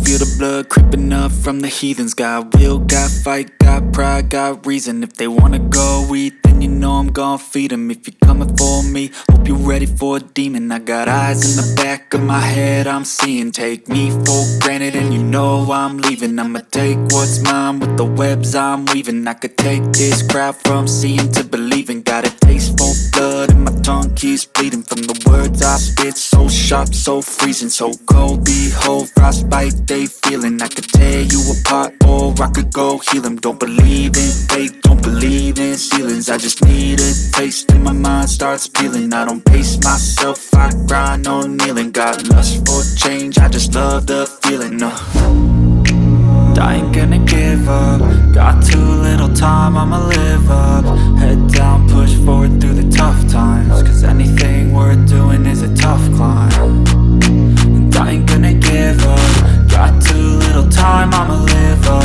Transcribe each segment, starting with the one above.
feel the blood creeping up from the heathens. Got will, got fight, got pride, got reason. If they wanna go eat, then you know I'm gon' feed them. If you're coming for me, hope you're ready for a demon. I got eyes in the back of my head, I'm seeing. Take me for granted and you know I'm leaving. I'ma take what's mine with the webs I'm weaving. I could take this crowd from seeing to believing. Got a taste for blood and my tongue keeps bleeding from the words I spit. So sharp, so freezing, so cold. Behold, frostbite they feeling. I could tear you apart or I could go heal them. Don't believe in fate, don't believe in ceilings. I just need a taste and my mind starts peeling. I don't pace myself, I grind on kneeling. Got lust for change, I just love the feeling. I ain't gonna give up. Got too little time, I'ma live up. Head down, push forward through the tough times. Cause anything worth doing is a tough climb. And I ain't gonna give up. Got too little time, I'ma live up.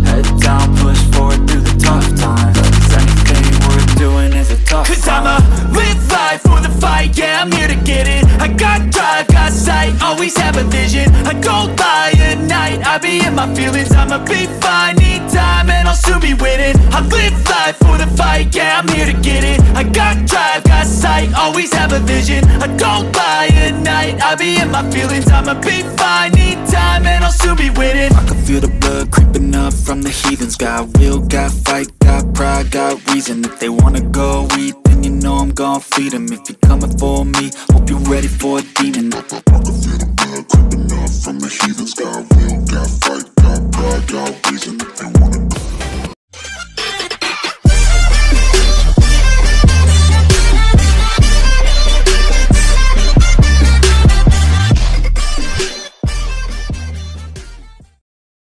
Head down, push forward through the tough times. Cause anything worth doing is a tough climb. Cause I'ma live life for the fight, yeah, I'm here to get it. I got drive, got sight, always have a vision. I don't lie at night, I be in my feelings. I'ma be fine, need time and I'll soon be winning. I live life for the fight, yeah, I'm here to get it. I got drive, got sight, always have a vision. I don't lie at night, I be in my feelings. I'ma be fine, need time and I'll soon be winning. I can feel the blood creeping up from the heathens. Got will, got fight, got pride, got reason. If they wanna go eat, then you know I'm gon' feed them. If you're coming for me, hope you're ready for a demon. I can feel the blood creeping up from the heathens. Got will, got fight, got pride, got reason.